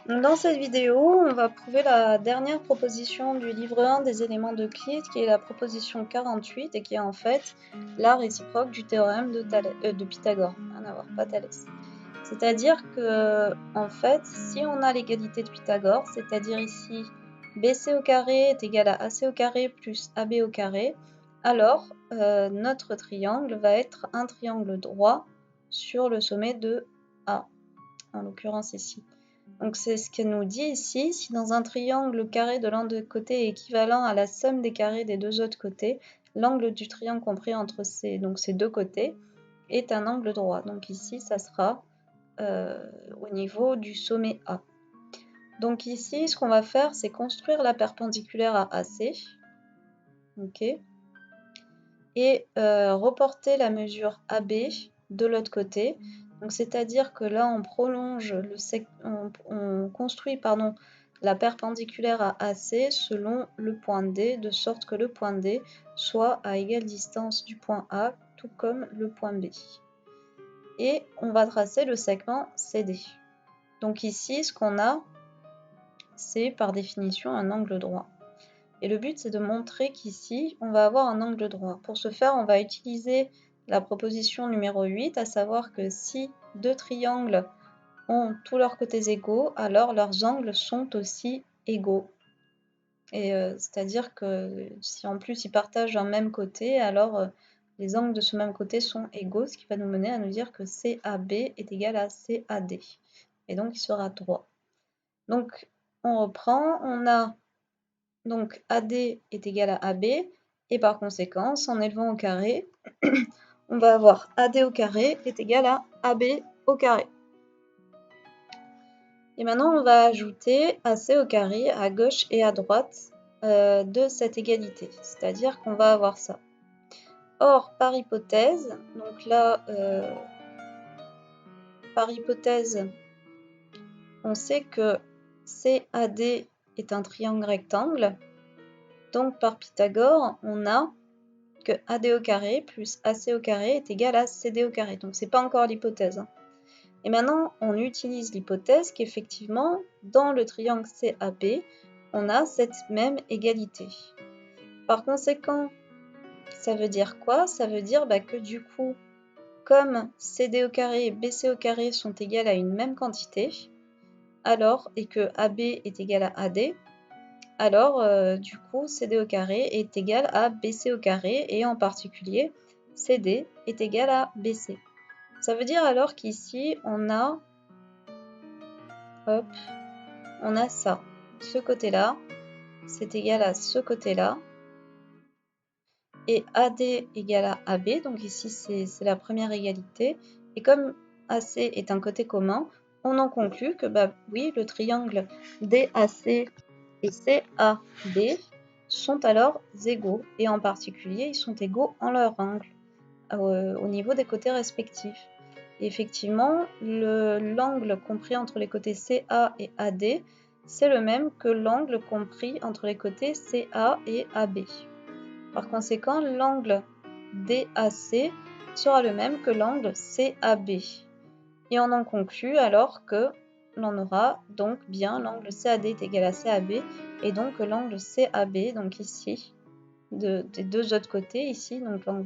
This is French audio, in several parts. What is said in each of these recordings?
Dans cette vidéo, on va prouver la dernière proposition du livre 1 des éléments d'Euclide, qui est la proposition 48 et qui est en fait la réciproque du théorème de Pythagore. Rien à voir, pas Thalès. C'est-à-dire que, en fait, si on a l'égalité de Pythagore, c'est-à-dire ici BC au carré est égal à AC au carré plus AB au carré, alors notre triangle va être un triangle droit sur le sommet de A, en l'occurrence ici. Donc c'est ce qu'elle nous dit ici, si dans un triangle le carré de l'un des côtés est équivalent à la somme des carrés des deux autres côtés, l'angle du triangle compris entre ces deux côtés est un angle droit. Donc ici, ça sera au niveau du sommet A. Donc ici, ce qu'on va faire, c'est construire la perpendiculaire à AC, ok, et reporter la mesure AB de l'autre côté. Donc c'est-à-dire que là, on prolonge on construit la perpendiculaire à AC selon le point D, de sorte que le point D soit à égale distance du point A, tout comme le point B. Et on va tracer le segment CD. Donc ici, ce qu'on a, c'est par définition un angle droit. Et le but, c'est de montrer qu'ici, on va avoir un angle droit. Pour ce faire, on va utiliser la proposition numéro 8, à savoir que si deux triangles ont tous leurs côtés égaux, alors leurs angles sont aussi égaux. Et c'est-à-dire que si en plus ils partagent un même côté, alors les angles de ce même côté sont égaux, ce qui va nous mener à nous dire que CAB est égal à CAD. Et donc, il sera droit. Donc, on reprend, on a donc AD est égal à AB, et par conséquent, en élevant au carré, on va avoir AD au carré est égal à AB au carré. Et maintenant, on va ajouter AC au carré à gauche et à droite de cette égalité, c'est-à-dire qu'on va avoir ça. Or, par hypothèse, donc là, par hypothèse, on sait que CAD est un triangle rectangle. Donc, par Pythagore, on a que AD au carré plus AC au carré est égal à CD au carré. Donc, ce n'est pas encore l'hypothèse. Et maintenant, on utilise l'hypothèse qu'effectivement, dans le triangle CAB, on a cette même égalité. Par conséquent, ça veut dire quoi? Ça veut dire que du coup, comme CD au carré et BC au carré sont égales à une même quantité, alors, et que AB est égal à AD, alors du coup CD au carré est égal à BC au carré, et en particulier CD est égal à BC. Ça veut dire alors qu'ici on a ça, ce côté-là, c'est égal à ce côté-là, et AD égale à AB, donc ici c'est la première égalité, et comme AC est un côté commun, on en conclut que oui, le triangle DAC et CAD sont alors égaux, et en particulier ils sont égaux en leur angle, au niveau des côtés respectifs. Et effectivement, l'angle compris entre les côtés CA et AD, c'est le même que l'angle compris entre les côtés CA et AB. Par conséquent, l'angle DAC sera le même que l'angle CAB. Et on en conclut alors que l'on aura donc bien l'angle CAD est égal à CAB, et donc l'angle CAB, donc ici, des deux autres côtés, ici, donc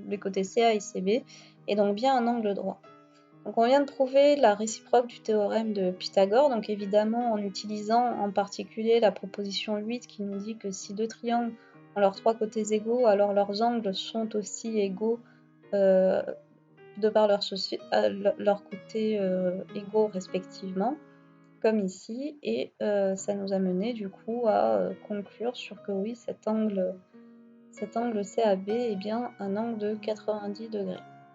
les côtés CA et CB, est donc bien un angle droit. Donc on vient de prouver la réciproque du théorème de Pythagore, donc évidemment en utilisant en particulier la proposition 8 qui nous dit que si deux triangles ont leurs trois côtés égaux, alors leurs angles sont aussi égaux de par leurs côtés égaux respectivement, comme ici, et ça nous a mené du coup à conclure sur que oui, cet angle CAB est bien un angle de 90 degrés.